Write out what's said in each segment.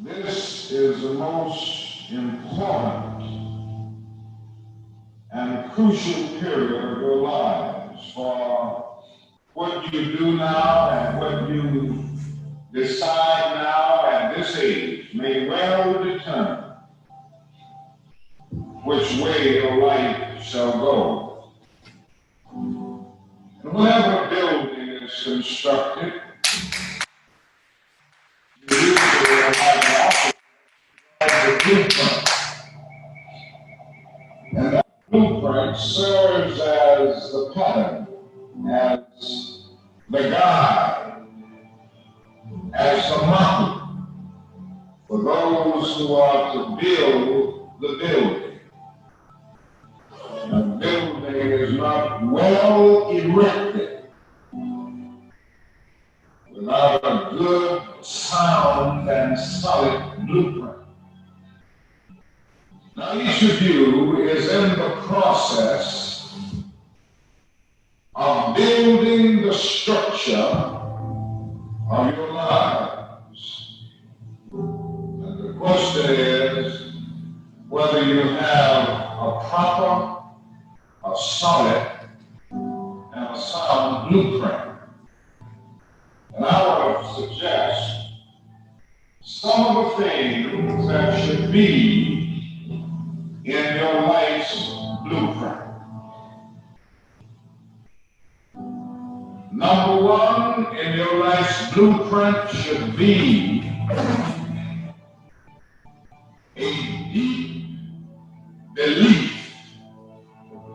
This is the most important and crucial period of your lives, for what you do now and what you decide now at this age may well determine which way your life shall go. And whenever a building is constructed, you usually have an office as a blueprint. And that blueprint serves as the pattern, as the guide, as the model for those who are to build the building. A building is is not well erected without a good, sound, and solid blueprint. Now, each of you is in the process of building the structure of your lives. And the question is whether you have a proper, a solid, and a sound blueprint. And I want to suggest some of the things that should be in your life's blueprint. Number one in your life's blueprint should be a deep belief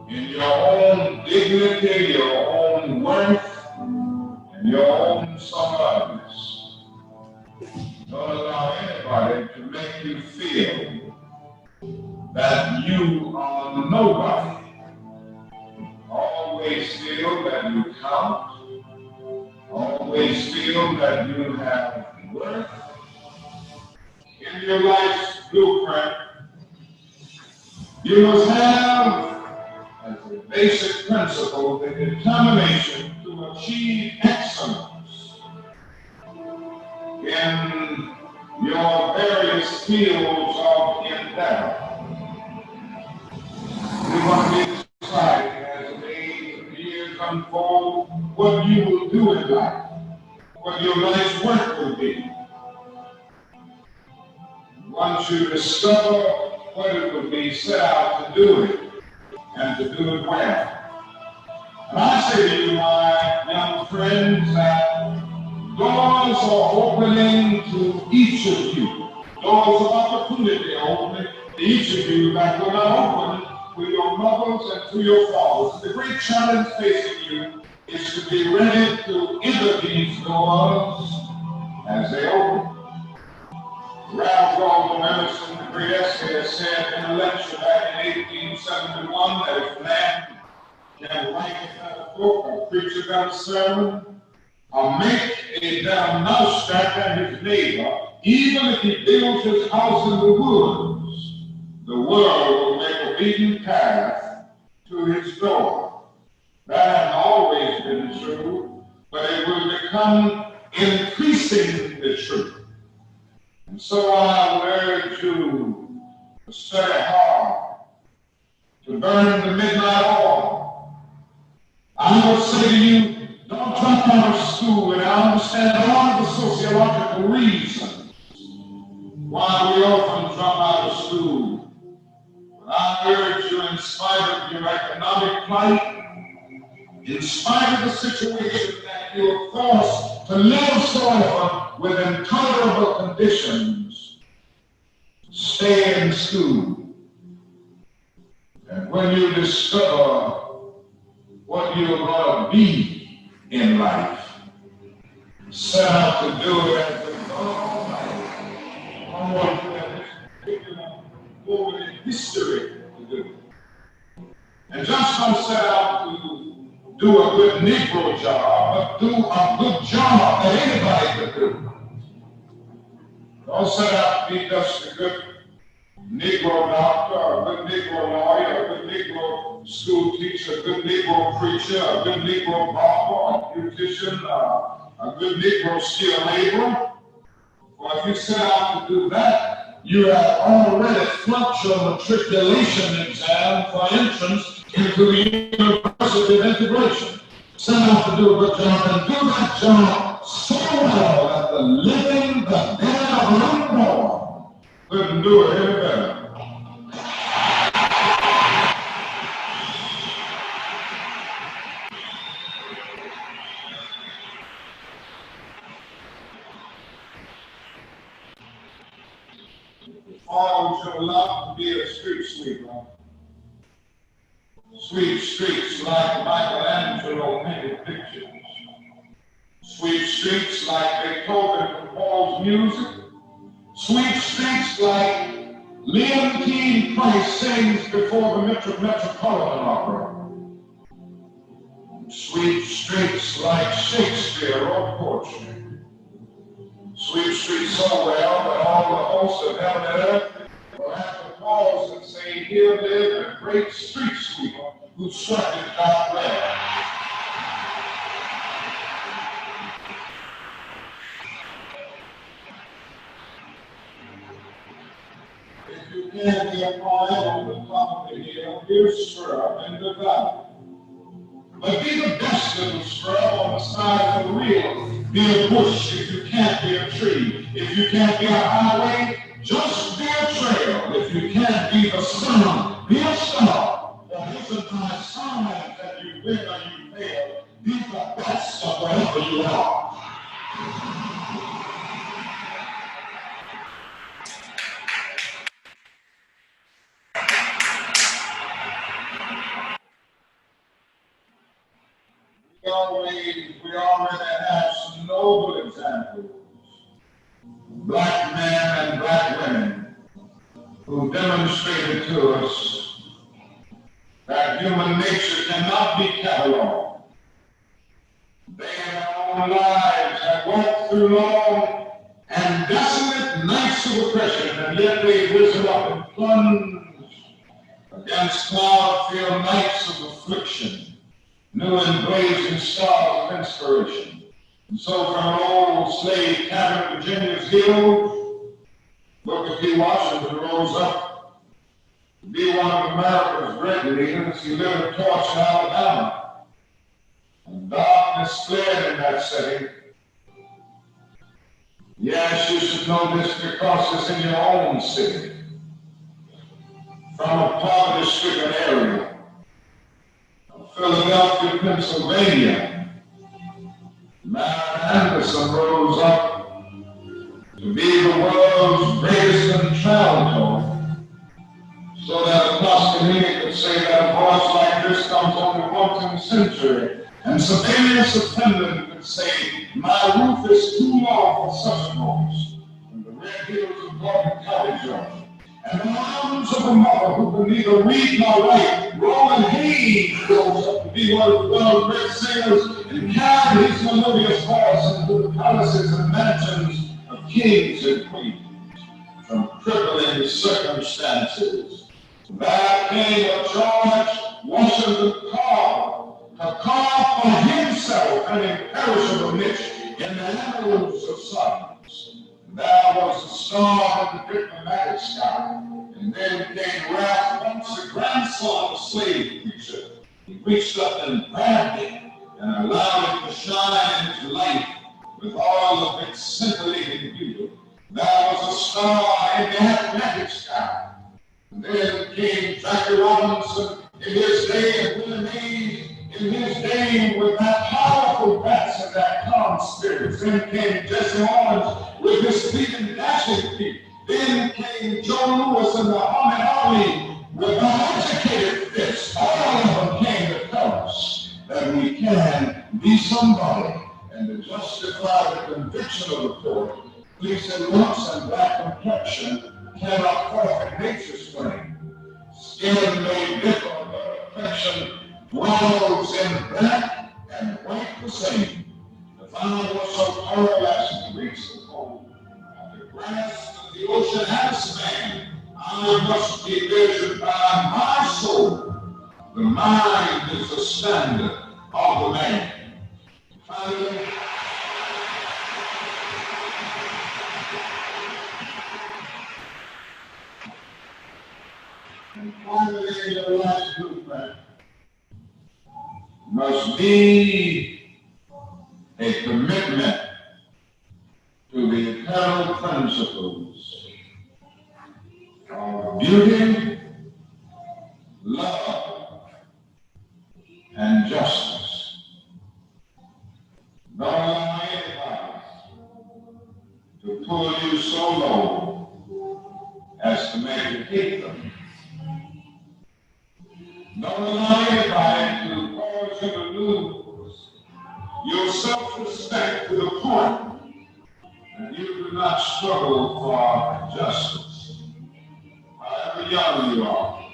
in your own dignity, your own worth, and your own someotherness. Don't allow anybody to make you feel that you are nobody. Always feel that you count. Always feel that you have worth. In your life's blueprint, you must have as a basic principle the determination to achieve excellence in your various fields of endeavor. You must be deciding as the days and years unfold what you will do in life, what your life's work will be. Once you discover what it will be, set out to do it, and to do it well. And I say to you, my young friends, that doors are opening to each of you. Doors of opportunity are opening to each of you that will not open to your mothers and to your fathers. The great challenge facing you is to be ready to enter these doors as they open. Ralph Waldo Emerson, the great essayist, said in a lecture back in 1871 that if man can write a better book, or preach a better sermon, or make a better mousetrap than his neighbor, even if he builds his house in the woods, the world will make a beaten path to his door. That has always been true, but it will become increasingly true. And so I urge you to study hard, to burn the midnight oil. I would say to you, don't drop out of school, and I understand all of the sociological reasons why we often drop out of school. But I urge you, in spite of your economic plight, in spite of the situation that you're forced to live so often with intolerable conditions, stay in school. And when you discover what you're going to be in life, set out to do it as the God life. I want to have this particular moment in history to do. And just don't set out to do a good Negro job, but do a good job that anybody could do. Don't set out to be just a good Negro doctor, a good Negro lawyer, a good Negro school teacher, a good Negro preacher, a good Negro barber, a beautician, a good Negro skilled laborer. Well, if you set out to do that, you have already flunked your matriculation exam for entrance into the University of Integration. Set out to do a good job and do that job so well that the living, the dead of the unborn couldn't do it any better. All should love to be a street sweeper. Sweep streets like Michelangelo painted pictures. Sweep streets like Beethoven composed music. Sweep streets like Leontine Price sings before the Metropolitan Opera. streets like Shakespeare wrote poetry. Sweep streets so well that all the hosts of heaven and earth will have to pause and say, here lived a great street sweeper who struck his job well. If you can't be a poet on the top of the hill, here's scrub and develop. But be the best little scrub on the side of the wheel. Be a bush if you can't be a tree. If you can't be a highway, just be a trail. If you can't be the sun, be a star. Or isn't my sign that you win or you fail? Be the best of whatever you are. We already have some noble examples. Black men and black women who demonstrated to us that human nature cannot be cataloged. They in their own lives have worked through long and desolate nights of oppression, and yet they've risen up and plunged against cloud-filled nights of affliction, new and blazing stars of inspiration. And so from old slave cabin Virginia's hill, Booker T. Washington rose up to be one of America's great leaders. He lit a torch in Alabama, and darkness fled in that city. Yes, you should know this because it's in your own city. From a poverty-stricken area, Philadelphia, Pennsylvania, Marian Anderson rose up to be the world's greatest contralto, so that a Toscanini could say that a voice like this comes on the 14th century, and Sibelius of Finland could say, my roof is too low for such a voice, and the red hills of Gordon County, Georgia, and the arms of a mother who could neither read nor write, Roland Hayes rose up to be one of the world's great singers and carried his melodious voice into the palaces and mansions of kings and queens. From crippling circumstances, there came a George Washington Carver to carve for himself an imperishable niche in the annals of science. There was a star in the diplomatic sky, and then came Ralph Bunce, the grandson of a slave preacher. He reached up and grabbed it and allowed it to shine in his life with all of its scintillating beauty. There was a star in the Atlantic sky. And then came Jackie Robinson in his day, and Willie Mays in his day with that powerful bats and that calm spirit. Then came Jesse Owens with his feet and dashing feet. Then came Joe Louis and the Humming Army with the educated fists. All of them came to tell us that we can be somebody, and to justify the conviction of the poet, pleasing looks and black complexion cannot forfeit nature's claim. Skin may differ, but affection dwells in black and white the same. The vine was so everlasting reaches the pole. At the grass of the ocean and the span, I must be measured by my soul. The mind is the standard of the man. Finally, the last blueprint must be a commitment to the eternal principles of beauty, love, and justice. Don't allow anybody to pull you so low as to make you hate them. Don't allow anybody to cause you to lose your self-respect to the point that you do not struggle for justice. However young you are,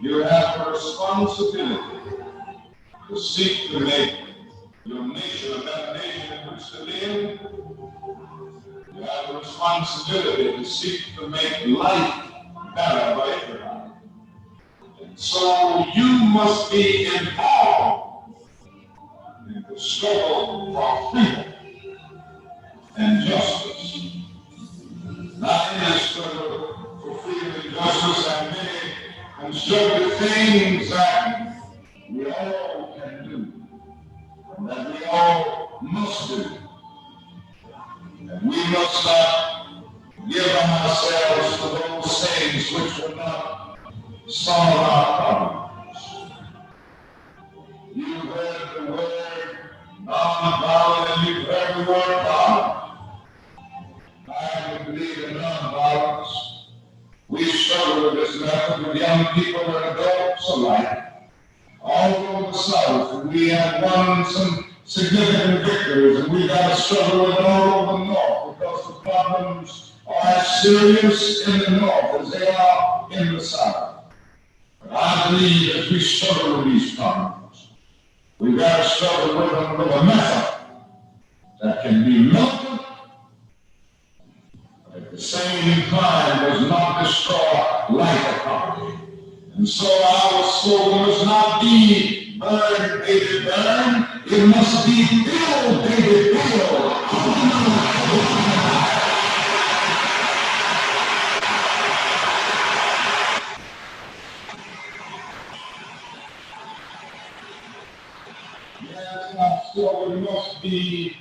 you have a responsibility to seek to make your nation, or that nation in which to live, you have the responsibility to seek to make life better for everybody. And so you must be involved in the struggle for freedom and justice. Not in the struggle for freedom and justice and many constructive things that we all can do, and that we all must do. And we must not give ourselves to those things which will not solve our problems. You've heard the word nonviolent, and you've heard the word violence. I believe in nonviolence. We struggle with this method with young people and adults alike all over the South, and we have won some significant victories, and we've got to struggle with it all over the North because the problems are as serious in the North as they are in the South. But I believe as we struggle with these problems, we've got to struggle with them with a method that can be militant, but at the same time does not destroy life or property. And so our slogan must not be burn, baby, burn. It must be build, baby, build. Yes, our slogan must be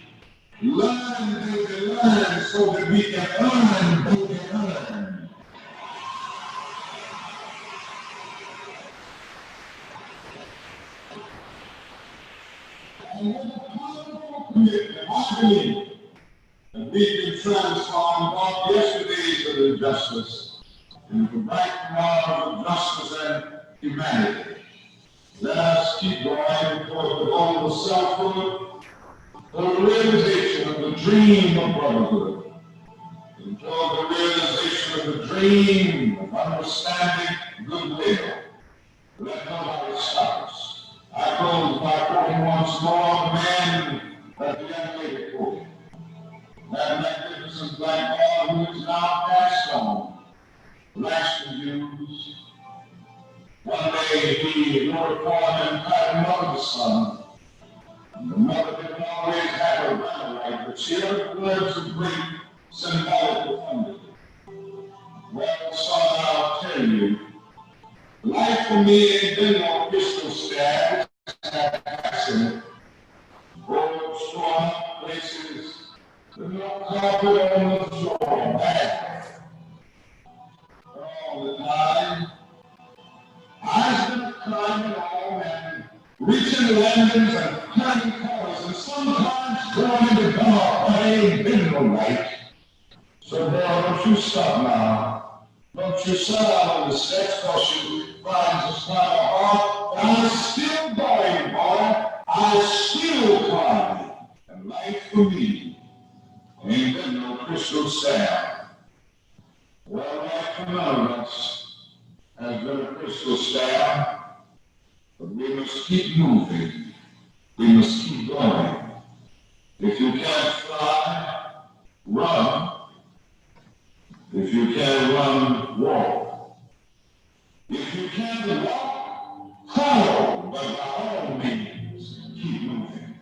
learn, baby, learn, so that we can earn, baby, earn. And with a powerful commitment, I believe that we can transform not yesterday's of injustice into bright tomorrows of justice and humanity. Let us keep going toward the goal of selfhood, toward the realization of the dream of brotherhood, and toward the realization of the dream of understanding goodwill. Let nobody stop us. I close by quoting once more the man that the young lady quoted. That magnificent black boy who is now passed on, lasting views. One day he wrote a poem entitled Mother's Son. The mother didn't always have her grammar right, but she uttered words of great symbolic profundity. Well, son, I'll tell you, life for me ain't been no pistol stab, accident, road torn up places, with no carpet on the floor, bad. All the time, I've been climbing on and reaching landings and turning corners, and sometimes going into dark, but I ain't been no light. So, boy, don't you stop now. Don't you sit out on the steps, cause you find this kind of hard. But I'm still going, boy. I still climb. And life for me ain't been no crystal stab. Well, life for none of us has been a crystal stab. But we must keep moving. We must keep going. If you can't fly, run. If you can't run, walk. If you can't walk, crawl. But by all means, keep moving.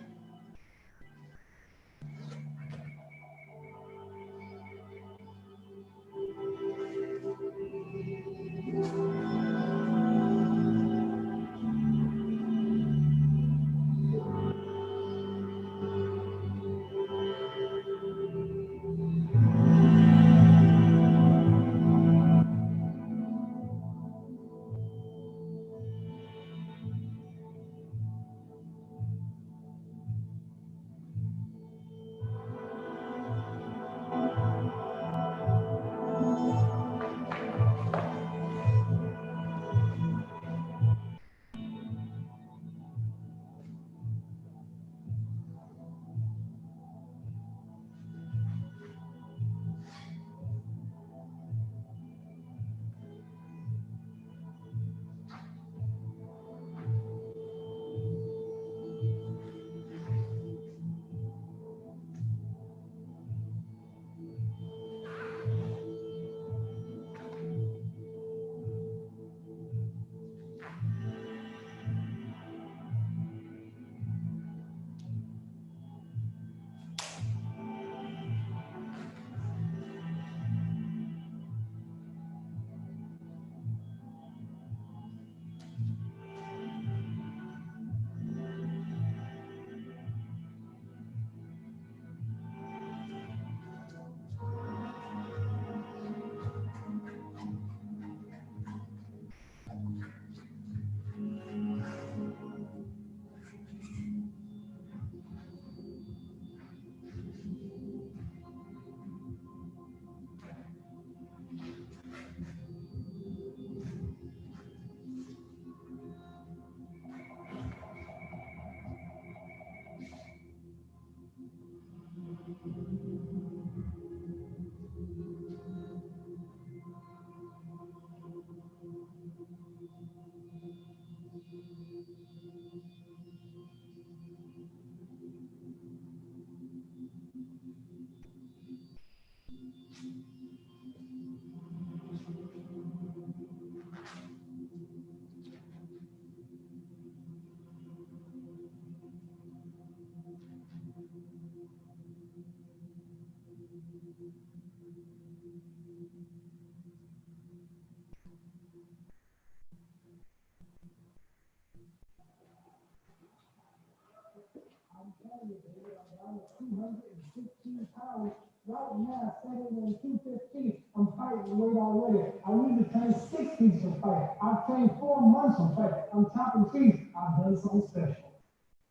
I'm telling you, baby, I'm down to 215 pounds. Right now, standing on 215. I'm fighting weight already. I need to train 6 weeks for fight. I've trained 4 months for fight. I'm chopping trees. I've done something special.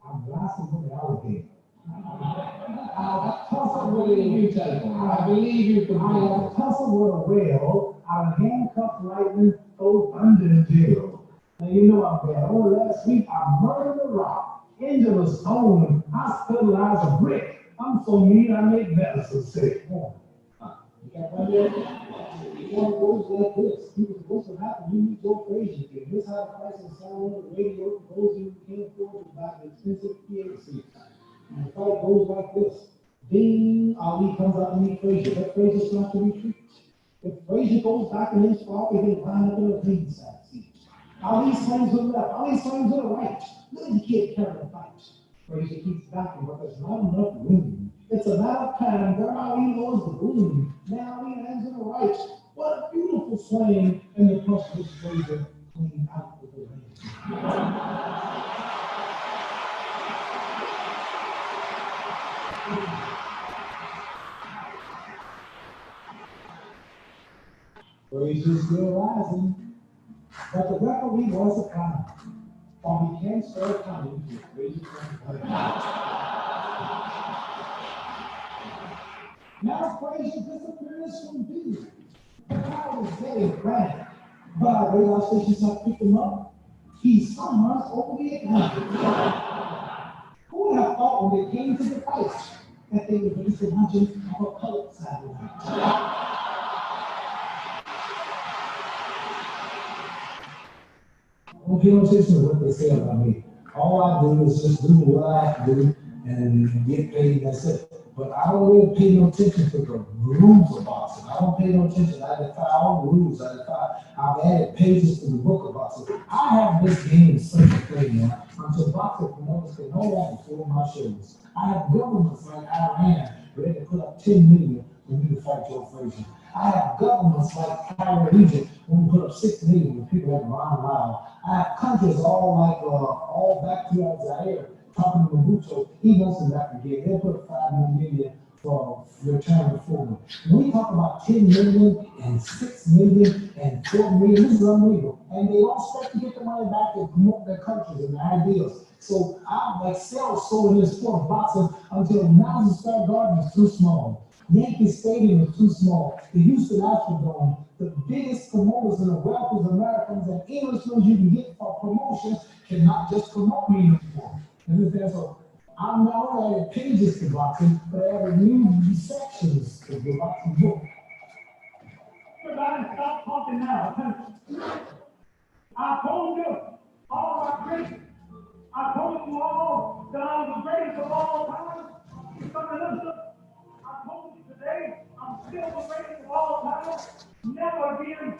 I'm blasting with an alligator. I'll tussle with I believe you can. I'll tussle with a whale. I'll handcuff lightning, throw thunder in jail. Now you know I'm bad. Oh, last week I murdered a rock. Angel a stone, hospitalized a brick. I'm so mean I make medicine sick. You got one there? One goes like this. People, what's what happened? You meet Joe Frazier again. This how the price of sound on the radio goes in. You can't afford to buy the expensive PA seats. And the fight goes like this. Ding, Ali comes out to meet Frazier. That Frazier starts to retreat. If Frazier goes back in his spot, they can line up in a clean side seat. Ali swings to the left. Ali swings to the right. Look at the kid carrying the fight. Frazier keeps backing, but there's not enough room. It's a matter of time. There Ali lowers the boom. Now Ali lands to the right. What a beautiful swing. And the punch was Frazier clean out with the ring. Frazier's still rising, but the referee was a clown. Or he can't start counting to Frazier. Now Frazier disappears from view. The crowd is very frantic, but our radar stations have picked him up. He's somewhere over the Atlantic. Who would have thought when they came to the fight that they would use the hunting of a colored satellite? Don't pay no attention to what they say about me. All I do is just do what I have to do and get paid, and that's it. But I don't really pay no attention to the rules of boxing. I don't pay no attention. I defy all the rules. I've added pages to the book of boxing. I have this game such a thing, man. Until boxing promoters can know that before my shows. I have governments like Ariana ready to put up $10 million for me to fight Joe Frazier. I have governments like Egypt when we put up $6 million when people have to run a mile. I have countries all back to Zaire talking to Mobutu. He wants them back again. They'll put up $5 million for return to forward. When we talk about $10 million and $6 million and $4 million, this is unreal. And they don't expect to get the money back to promote their countries and their ideals. So I excel so in this sport of boxing until Madison Square Garden is too small. Yankee Stadium is too small. The Houston Astrodome, the biggest promoters and the wealthiest Americans and Englishmen you can get for promotions cannot just promote me anymore. So I'm not only adding pages to boxing, but I added new sections to the boxing book. Everybody stop talking now. I told you all my greatest. I told you all that I was the greatest of all time. You come and listen. I told you today, I'm still the greatest of all time. Never again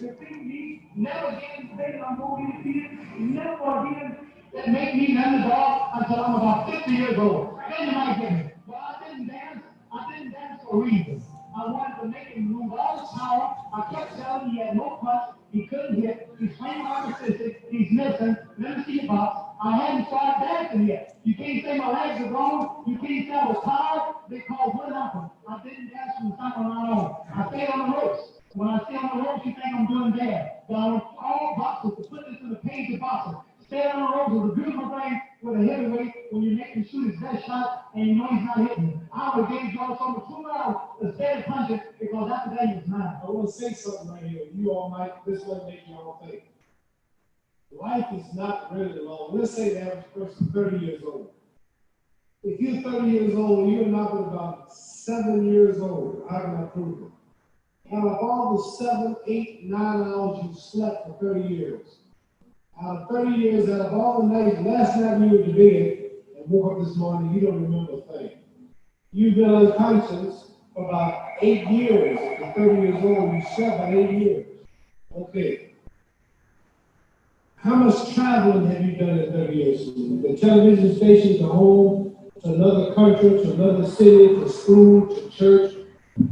defeat me. Never again say that I'm going to be defeated. Never again that make me an underdog until I'm about 50 years old. Then you might get me. But I didn't dance. I didn't dance for a reason. I wanted to make him lose all his power. I kept telling him he had no punch. He couldn't hit. He's playing narcissistic. He's missing. Let me see a box. I hadn't started dancing yet. You can't say my legs are wrong. You can't say I was tired because what happened? I didn't dance from the time on my own. I stayed on the ropes. When I stay on the ropes, you think I'm doing bad. But I want all boxers to put this in the page of boxing. Stay on the ropes is a beautiful thing with a heavyweight when you make him shoot his best shot and you know he's not hitting. I would give George over 2 rounds instead of punching because after that he was mine. I want to say something right here. You all might, this will make you all think. Life is not really long. Let's say the average person is 30 years old. If you're 30 years old, you're not about 7 years old. How can I prove it? Out of all the 7, 8, 9 hours you slept for 30 years, out of 30 years, out of all the nights, last night you were to bed and woke up this morning, you don't remember a thing. You've been unconscious for about 8 years. If you're 30 years old, you slept for 8 years. Okay. How much traveling have you done in 30 years? The television station, to home, to another country, to another city, to school, to church.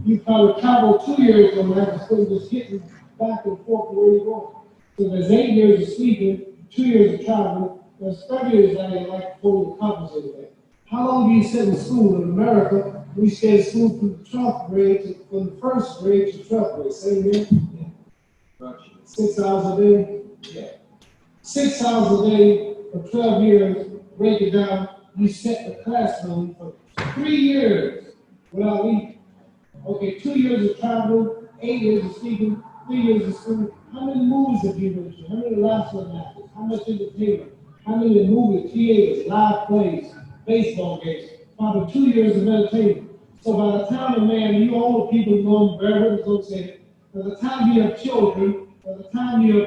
You probably traveled 2 years on that instead of just getting back and forth to where you're going. So there's 8 years of sleeping, 2 years of traveling, there's 30 years out of your life before you accomplish anything. How long do you sit in school? In America, we stay in school from the 12th grade, from the first grade to 12th grade. Same here? Yeah. 6 hours a day? Yeah. 6 hours a day for 12 years, break it down, you set the classroom for 3 years without eating. Okay, 2 years of travel, 8 years of sleeping, 3 years of school. How many movies have you been to? How many wrestling matches? How much entertainment? How many movie theaters, live plays, baseball games? Probably 2 years of entertainment. So by the time a man, you older people know very well what say it. By the time you have children, by the time you're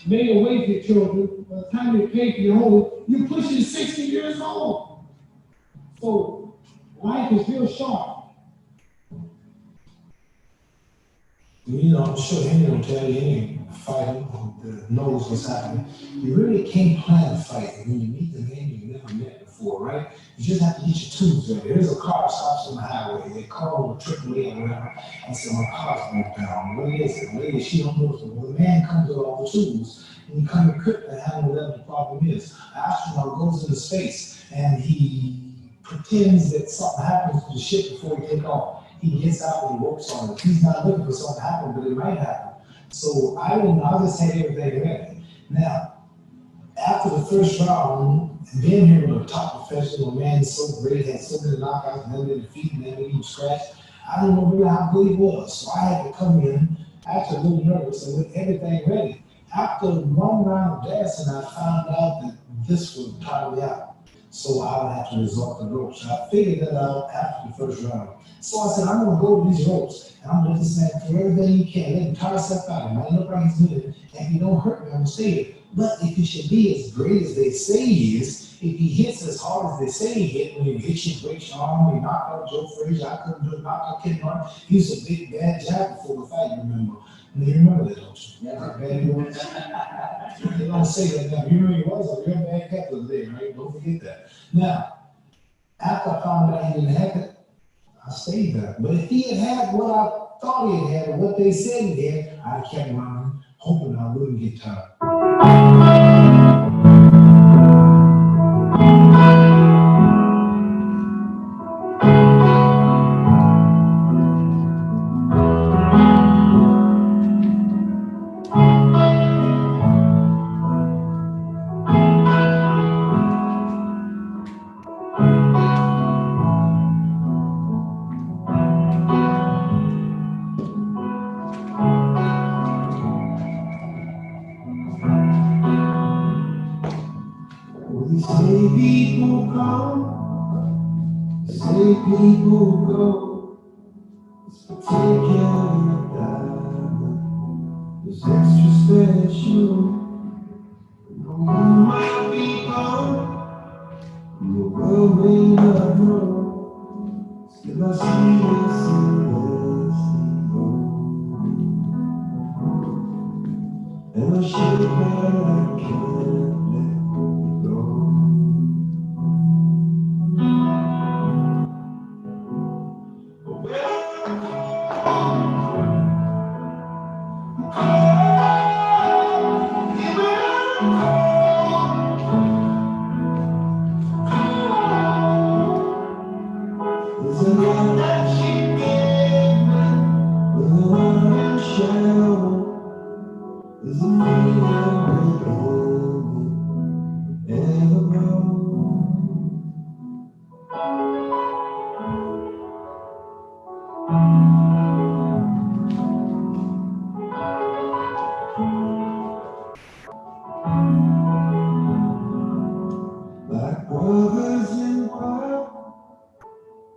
made away for your children, by the time you pay for your home, you're pushing 60 years old. So life is real short. You know, I'm sure any will tell you, any fighter that knows what's happening, you really can't plan a fight. And when you meet the man you never met before, right? You just have to get your tools ready. There's a car stops on the highway. They call the AAA or whatever and say, my car's broke down. What is it? What is it? She don't know. So when the man comes with all the tools, and you come equipped to handle whatever the problem is. The astronaut goes into space and he pretends that something happens to the ship before he takes off. He gets out and he works on it. He's not looking for something to happen, but it might happen. So I just had everything ready. Now, after the first round, and being here with a top professional man so great, had so many knockouts, never been defeated, never even scratched, I didn't know really how good he was. So I had to come in, actually a little nervous, and with everything ready. After one round of dancing, I found out that this would tire me out. So I would have to resort to ropes. I figured that out after the first round. So I said, I'm going to go to these ropes, and I'm going to let this man do everything he can. Let him tire himself out. It might look like he's good, and if he don't hurt me, I'm going to stay here. But if he should be as great as they say he is, if he hits as hard as they say he hit, when he hits you, breaks your arm, he knocked out Joe Frazier, I couldn't do it, knocked out Ken Martin. He was a big bad jack before the fight, you remember. And you remember that, don't you? Yeah, how bad he was. They don't say that now. You remember he was a real bad cat the other day, right? Don't forget that. Now, after I found out he didn't have it, I stayed there. But if he had had what I thought he had or what they said he had, I'd kept running, hoping I wouldn't get tired. Say people come, say people go. It's particular diamond is extra special. You might be gone, the world may not know. Still I see this in and I should that I can't let go.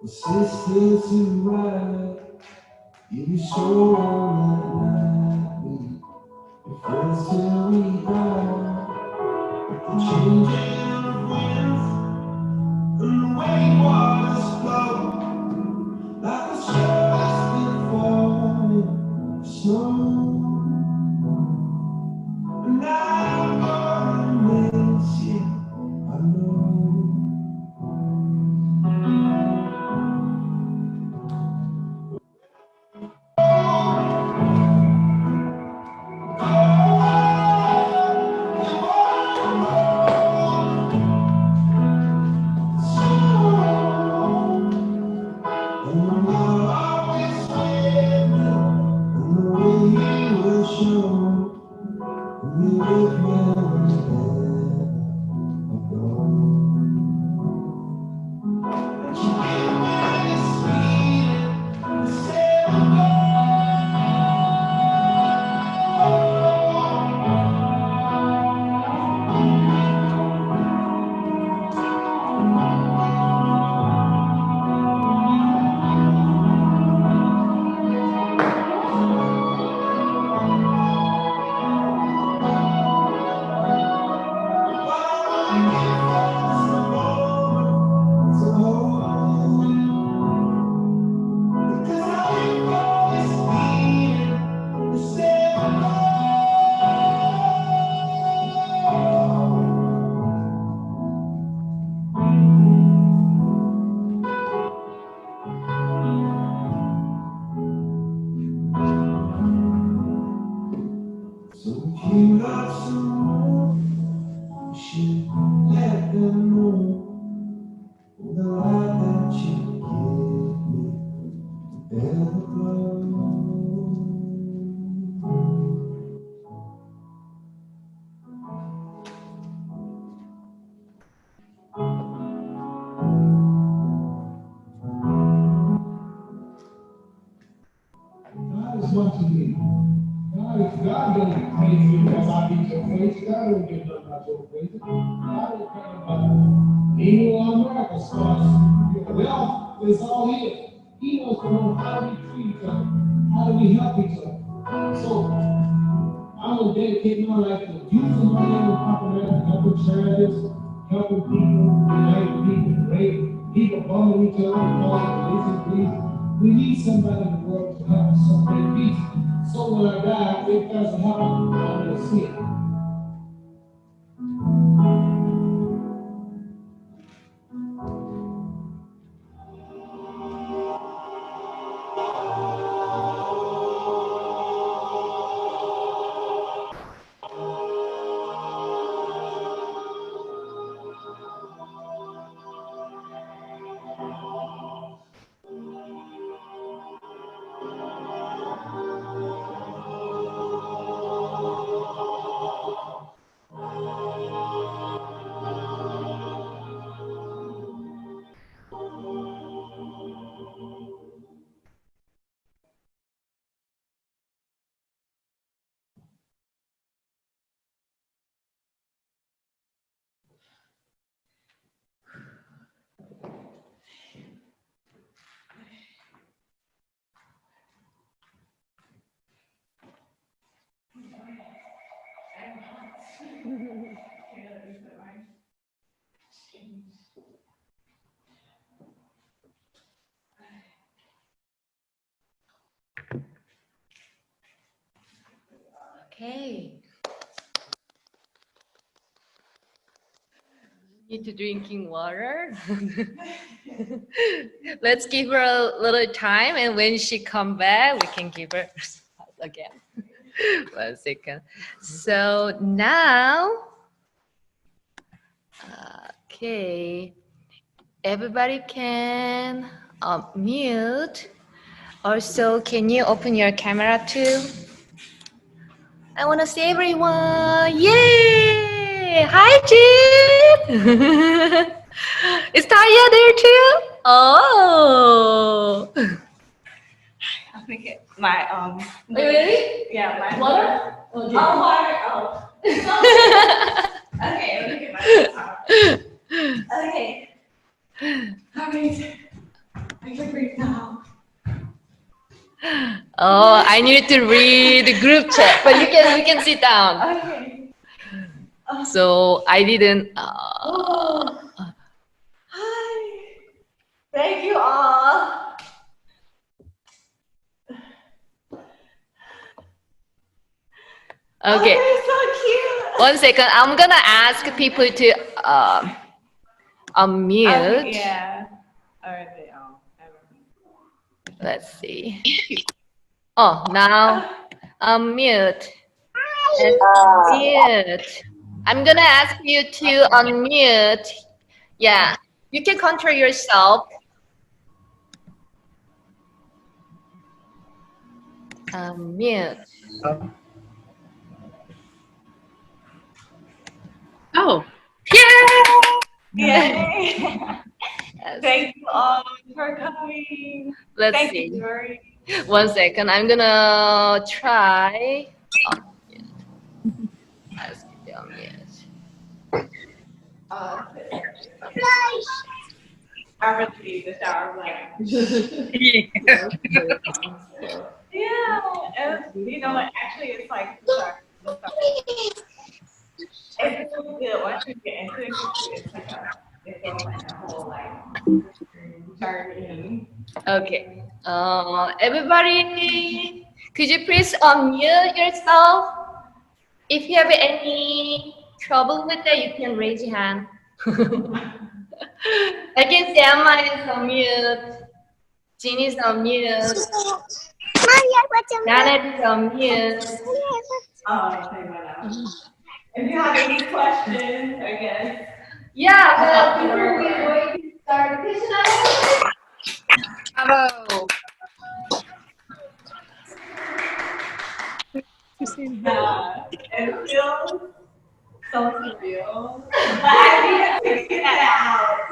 Sisters who ride, you be sure that we friends till we die. The changing of winds and the way waters flow, like a show's been falling snow. And I'm gonna miss you, I know. God don't praise me because I beat your face. God don't get nothing out your face. God don't care about evil or America stars. Your wealth is all here. He wants to know how we treat each other, how do we help each other. So I'm gonna dedicate my life to using my name in popularity, helping charities, helping people, uniting people, people bumming each other, causing disease. We need somebody in the world to help us celebrate peace. So when I die, if it doesn't happen, I'm gonna see it. Okay. Need to drinking water. Let's give her a little time, and when she come back, we can give her again. 1 second. So now, okay, everybody can mute. Also, can you open your camera too? I want to see everyone. Yay! Hi, Jim. Is Taya there too? Oh. I'll make it my Are you ready? Yeah, my Water? Oh, water. Oh. Okay, let me get my top. Okay. All right. Oh, I need to read the group chat, but you can sit down. Okay. So I didn't. Hi. Thank you all. Okay. Oh, they're so cute. 1 second. I'm gonna ask people to unmute. Yeah. Or they all. Let's see. Oh, now unmute. And unmute. I'm gonna ask you to unmute. Yeah, you can control yourself. Unmute. Oh, Yay. Yes. Thank you all for coming. Let's Thank see. you, Dory. 1 second. I'm gonna try. Unmute. Ask you to unmute. I really need the shower like. Yeah, you know what? Actually, it's like it's so good once you get into it. It's like a whole like journey. Okay. Everybody, could you please unmute yourself? If you have any trouble with that, you can raise your hand. I can see Emma is unmute. Jeannie is unmute. Janet is unmute. If you have any questions, I guess. Yeah, but before we going to start the question, hello. It feels so surreal. But I need to get that out.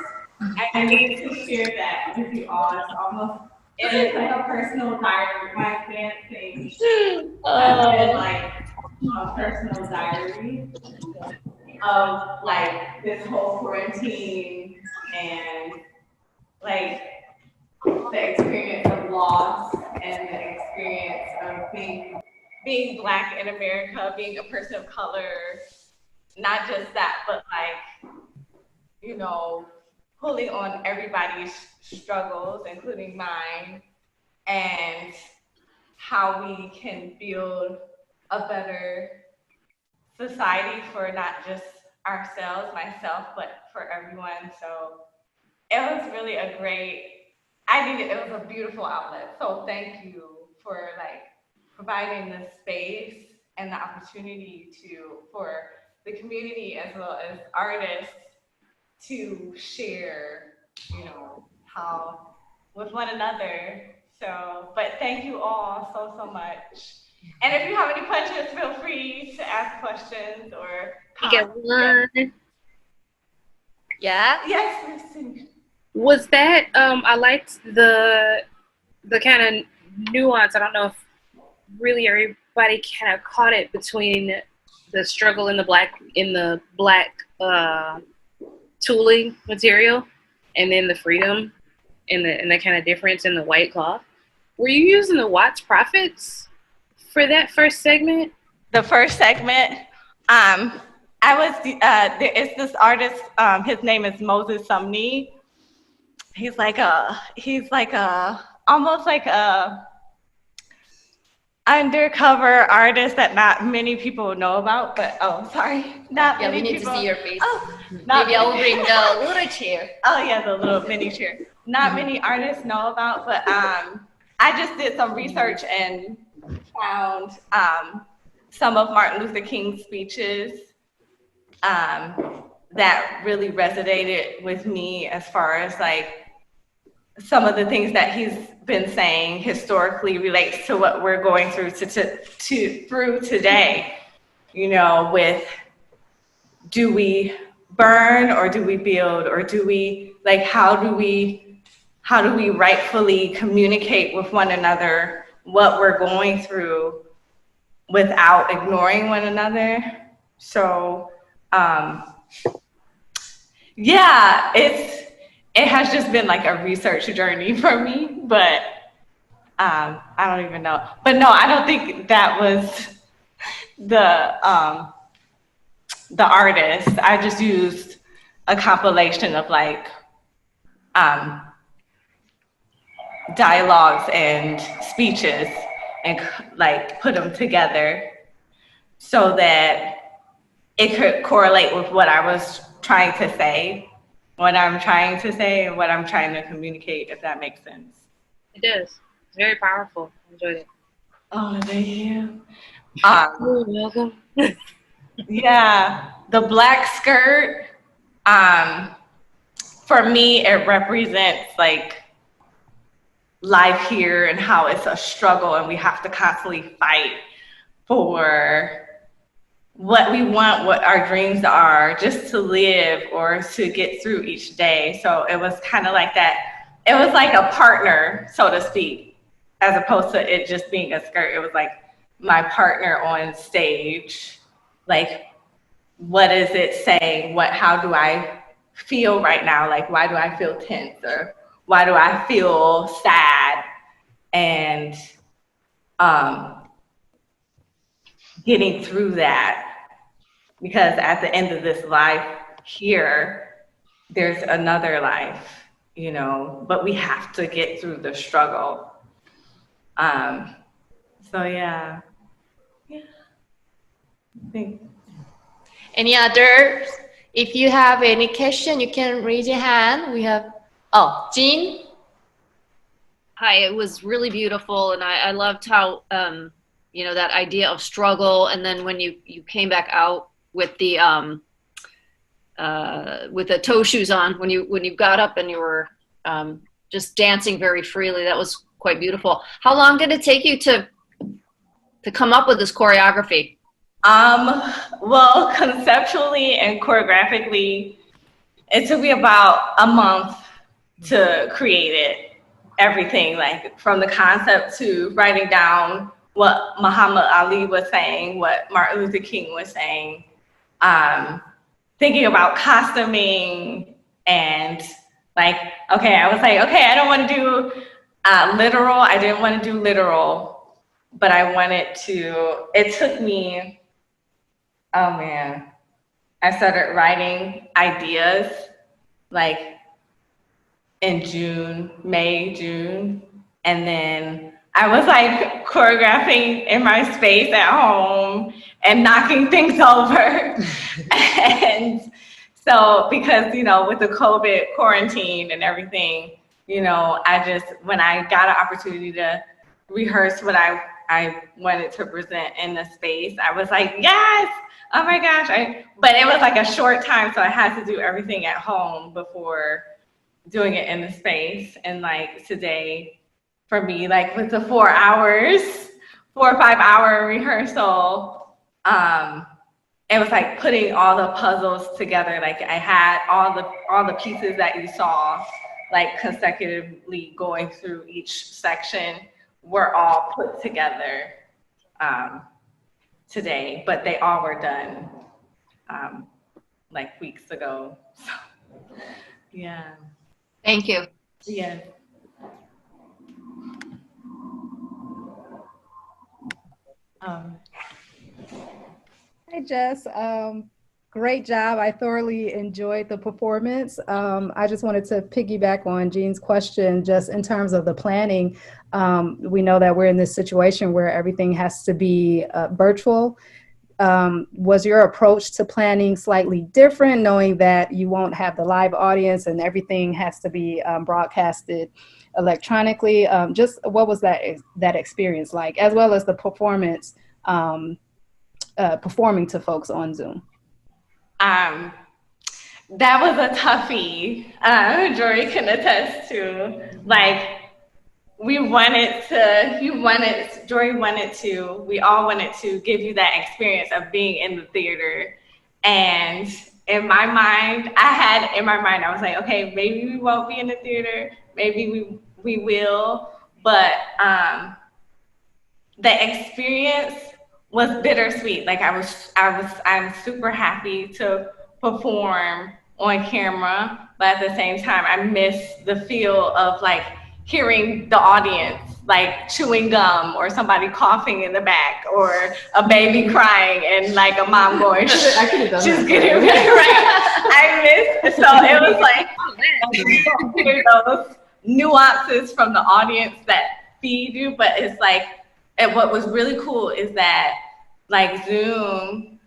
I need to share that with you all. It's almost, it is like a personal diary. My dancing has been like a personal diary of like this whole quarantine and like the experience of loss and the experience of being Black in America, being a person of color, not just that, but like, you know, pulling on everybody's struggles, including mine, and how we can build a better society for not just ourselves, myself, but for everyone. So it was really it was a beautiful outlet. So thank you for like providing the space and the opportunity for the community as well as artists to share, you know, how with one another. So, but thank you all so much. And if you have any questions, feel free to ask questions or Get one. yeah. Yes, Was that I liked the kind of nuance. I don't know if really everybody kind of caught it between the struggle in the black tooling material and then the freedom and the kind of difference in the white cloth. Were you using the Watts Profits for that first segment? The first segment, there is this artist, his name is Moses Sumney. He's almost like a undercover artist that not many people know about, but not Yeah, many we need people. to see your face. Not Maybe I will many- bring the little chair. Oh yeah, the little mini chair. Not many artists know about, but I just did some research and found some of Martin Luther King's speeches that really resonated with me as far as like some of the things that he's been saying historically relates to what we're going through through today. You know, with do we burn or do we build, or do we like how do we rightfully communicate with one another what we're going through without ignoring one another? So yeah, it has just been like a research journey for me, but I don't even know. But no, I don't think that was the artist. I just used a compilation of like dialogues and speeches and like put them together so that it could correlate with what I was trying to say, what I'm trying to say, and what I'm trying to communicate, if that makes sense. It does. It's very powerful. I enjoyed it. Oh, thank you. You're welcome. Yeah, the black skirt, for me, it represents like life here and how it's a struggle and we have to constantly fight for what we want, what our dreams are, just to live or to get through each day. So it was kind of like that. It was like a partner, so to speak, as opposed to it just being a skirt. It was like my partner on stage. Like, what is it saying? How do I feel right now? Like, why do I feel tense? Or why do I feel sad? And getting through that. Because at the end of this life here, there's another life, you know, but we have to get through the struggle. So yeah. Any others? If you have any question, you can raise your hand. We have, Jean. Hi, it was really beautiful, and I loved how you know, that idea of struggle, and then when you came back out with the toe shoes on, when you got up and you were just dancing very freely, that was quite beautiful. How long did it take you to come up with this choreography? Well, conceptually and choreographically, it took me about a month to create it. Everything, like from the concept to writing down what Muhammad Ali was saying, what Martin Luther King was saying, thinking about costuming and like, okay, I was like, okay, I don't want to do literal. I didn't want to do literal, but I wanted to, it took me, oh man, I started writing ideas like in May, June. And then I was like choreographing in my space at home and knocking things over. And so, because, you know, with the COVID quarantine and everything, you know, when I got an opportunity to rehearse what I wanted to present in the space, I was like, yes, oh my gosh. But it was like a short time, so I had to do everything at home before doing it in the space. And like today, for me, like with the 4 or 5 hour rehearsal, it was like putting all the puzzles together. Like I had all the pieces that you saw, like consecutively going through each section, were all put together today, but they all were done like weeks ago. So, yeah. Thank you. Yeah. Hey, Jess. Great job. I thoroughly enjoyed the performance. I just wanted to piggyback on Jean's question, just in terms of the planning. We know that we're in this situation where everything has to be virtual. Was your approach to planning slightly different, knowing that you won't have the live audience and everything has to be broadcasted electronically? Just what was that experience like, as well as the performance, performing to folks on Zoom? That was a toughie. Jory can attest to. Like, we all wanted to give you that experience of being in the theater. And in my mind, I was like, okay, maybe we won't be in the theater, maybe we will, but the experience was bittersweet. Like I'm super happy to perform on camera, but at the same time, I miss the feel of like hearing the audience like chewing gum or somebody coughing in the back or a baby crying and like a mom going, I could have done just that. getting ready, right? I missed, so it was like, you don't hear those nuances from the audience that feed you, but it's like, and what was really cool is that like Zoom,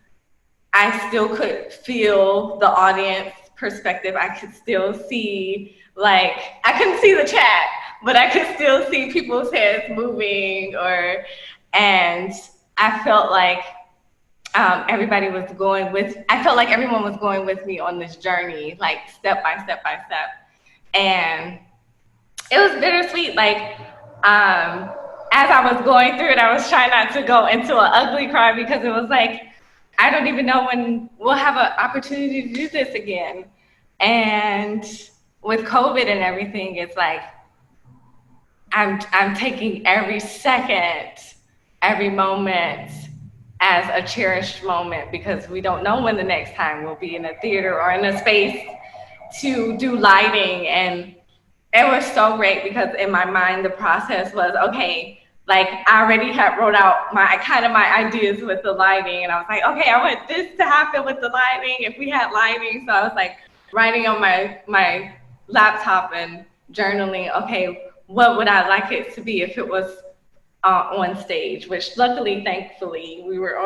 I still could feel the audience perspective. I could still see, like, I couldn't see the chat, but I could still see people's heads moving, and I felt like everybody was going with, I felt like everyone was going with me on this journey, like step by step by step. And it was bittersweet. Like, as I was going through it, I was trying not to go into an ugly cry because it was like, I don't even know when we'll have an opportunity to do this again. And with COVID and everything, it's like, I'm taking every second, every moment as a cherished moment because we don't know when the next time we'll be in a theater or in a space to do lighting. And it was so great because in my mind, the process was, okay, like I already had wrote out my ideas with the lighting, and I was like, okay, I want this to happen with the lighting if we had lighting. So I was like writing on my laptop and journaling, okay, what would I like it to be if it was on stage, which luckily, thankfully, we were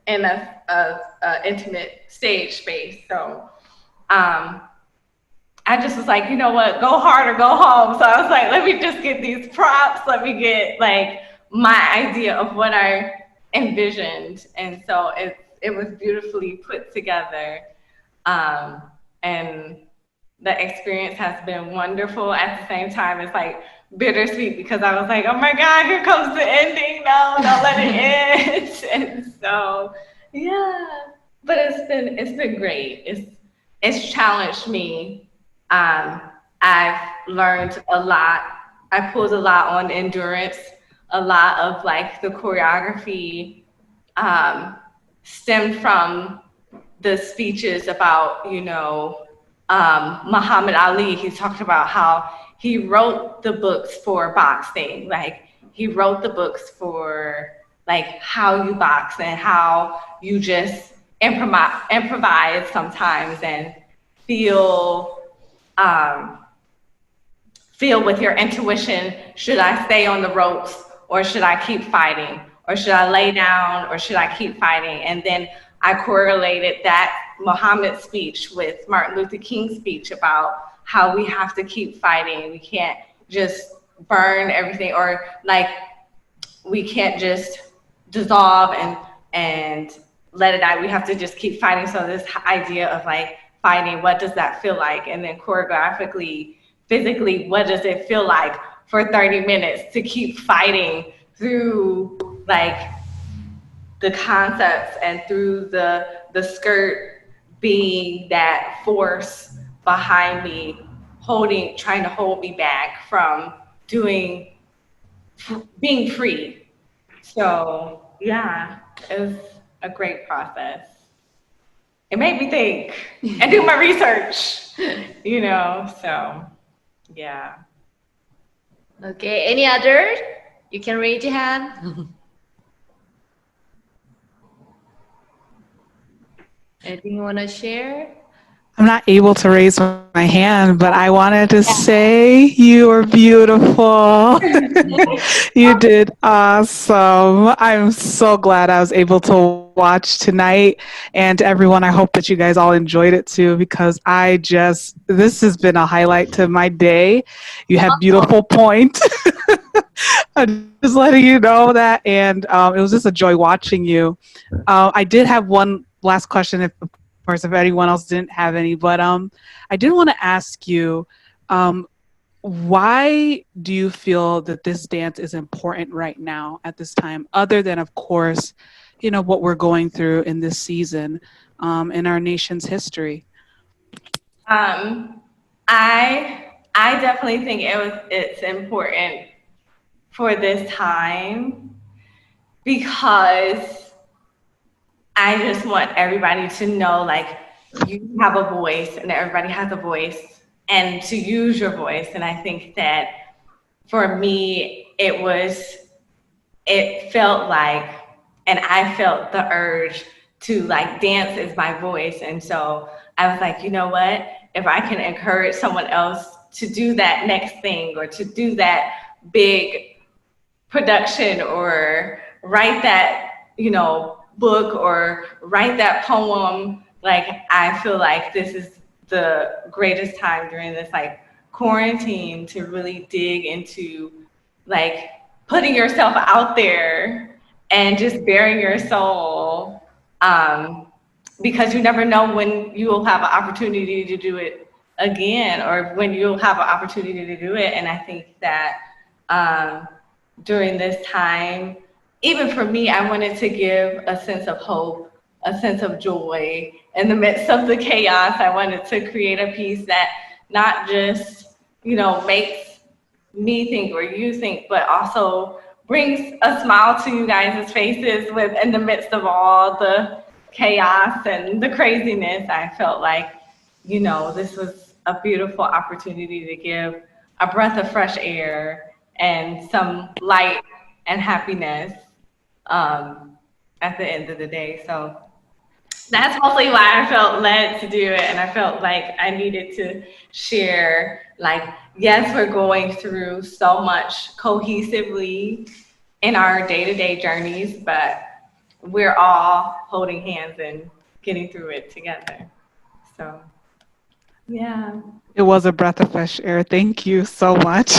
in a intimate stage space. So I just was like, you know what, go hard or go home. So I was like, let me just get these props. Let me get like my idea of what I envisioned. And so it was beautifully put together. And the experience has been wonderful. At the same time, it's like bittersweet because I was like, oh my God, here comes the ending. No, don't let it end. And so, yeah, but it's been great. It's challenged me. I've learned a lot. I pulled a lot on endurance. A lot of like the choreography stemmed from the speeches about, you know, Muhammad Ali. He talked about how he wrote the books for boxing. Like he wrote the books for like how you box and how you just improvise sometimes and feel with your intuition, should I stay on the ropes or should I keep fighting? Or should I lay down or should I keep fighting? And then I correlated that Muhammad speech with Martin Luther King's speech about how we have to keep fighting. We can't just burn everything, or like we can't just dissolve and let it die. We have to just keep fighting. So this idea of like fighting, what does that feel like? And then choreographically, physically, what does it feel like for 30 minutes to keep fighting through like the concepts and through the skirt being that force behind me, trying to hold me back from being free. So yeah, it was a great process. It made me think and do my research, you know, so yeah. Okay, any other? You can raise your hand. Anything you want to share? I'm not able to raise my hand, but I wanted to say you are beautiful. You did awesome. I'm so glad I was able to watch tonight. And to everyone, I hope that you guys all enjoyed it too, because this has been a highlight to my day. You had beautiful points. I'm just letting you know that. And it was just a joy watching you. I did have one last question, of course, if anyone else didn't have any, but I did want to ask you, why do you feel that this dance is important right now at this time, other than, of course, you know, what we're going through in this season in our nation's history? I definitely think it's important for this time because I just want everybody to know, like, you have a voice and everybody has a voice, and to use your voice. And I think that for me, it felt like, and I felt the urge to like dance is my voice. And so I was like, you know what, if I can encourage someone else to do that next thing, or to do that big production, or write that, you know, book, or write that poem, like I feel like this is the greatest time during this like quarantine to really dig into like putting yourself out there and just bearing your soul, because you never know when you will have an opportunity to do it again, or when you'll have an opportunity to do it. And I think that during this time, even for me, I wanted to give a sense of hope, a sense of joy in the midst of the chaos. I wanted to create a piece that not just, you know, makes me think or you think, but also brings a smile to you guys' faces in the midst of all the chaos and the craziness. I felt like, you know, this was a beautiful opportunity to give a breath of fresh air and some light and happiness at the end of the day. So that's mostly why I felt led to do it. And I felt like I needed to share, like, yes, we're going through so much cohesively in our day-to-day journeys, but we're all holding hands and getting through it together. So, yeah. It was a breath of fresh air. Thank you so much.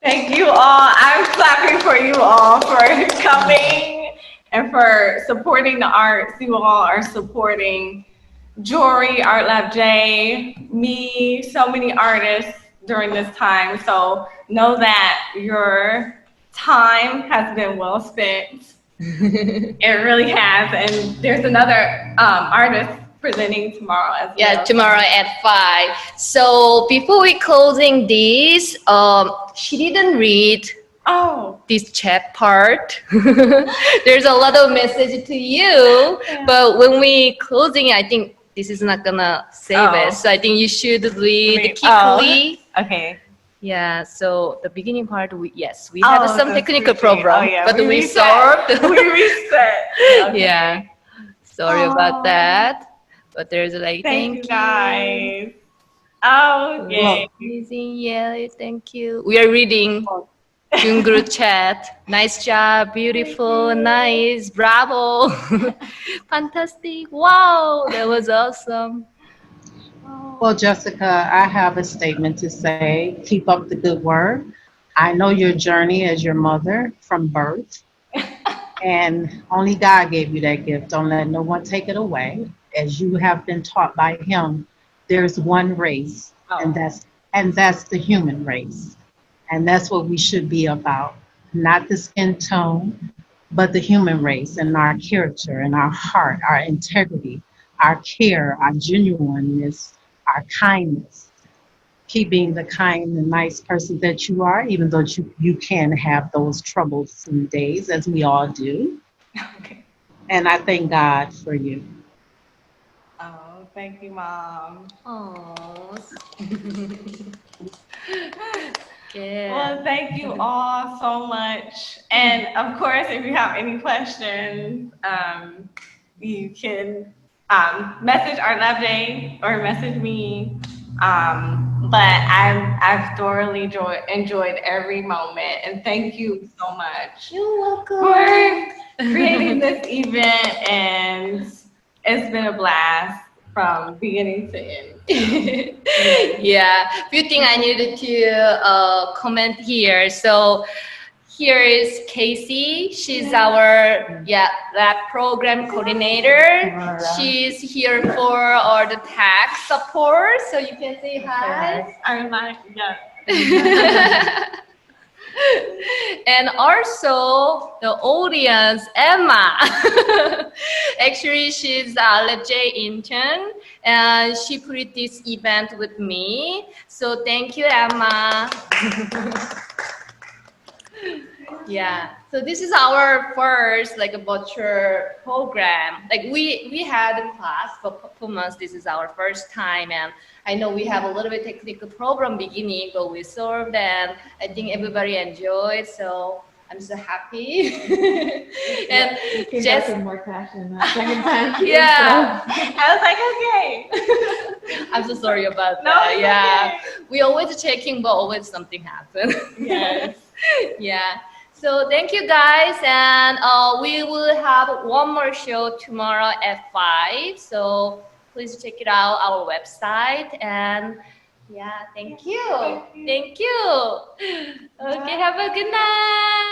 Thank you all. I'm clapping for you all for coming and for supporting the arts. You all are supporting Jory, ArtLab J, me, so many artists during this time. So know that your time has been well spent. It really has. And there's another artist presenting tomorrow as well. Yeah, tomorrow at 5. So before we closing this, she didn't read this chat part. There's a lot of message to you, but when we closing, I think this is not gonna save it. So I think you should read quickly. Okay. Yeah, so the beginning part, we had some technical problem, but we solved. We reset. Okay. Yeah, sorry about that. But there's like, thank you guys. Oh, yay. Amazing, yeah, thank you. We are reading Jungru chat. Nice job, beautiful, nice, bravo. Fantastic, wow, that was awesome. Well, Jessica, I have a statement to say. Keep up the good work. I know your journey as your mother from birth, and only God gave you that gift. Don't let no one take it away. As you have been taught by him, there's one race, and that's the human race. And that's what we should be about. Not the skin tone, but the human race and our character and our heart, our integrity, our care, our genuineness, our kindness. Keep being the kind and nice person that you are, even though you can have those troublesome days, as we all do. Okay. And I thank God for you. Oh, thank you, Mom. Oh. Well, thank you all so much. And of course, if you have any questions, you can message ArtLab J or message me. But I've thoroughly enjoyed every moment, and thank you so much. You're welcome. For creating this event, and it's been a blast from beginning to end. Yeah, few things I needed to comment here. So here is Casey. She's our lab program coordinator. She's here for all the tech support. So you can say hi. And also the audience, Emma. Actually, she's a ArtLab J intern, and she put this event with me. So thank you, Emma. Yeah. So this is our first like a butcher program. Like we had a class for performance. This is our first time, and I know we have a little bit technical problem beginning, but we solved, and I think everybody enjoyed. So I'm so happy. And just more passion that second time. Yeah. I was like, okay. I'm so sorry about No, that. it's Yeah. okay. We always checking, but always something happens. Yes. Yeah. So thank you guys, and we will have one more show tomorrow at 5. So please check it out our website, and yeah, thank you. Thank you. Okay, have a good night.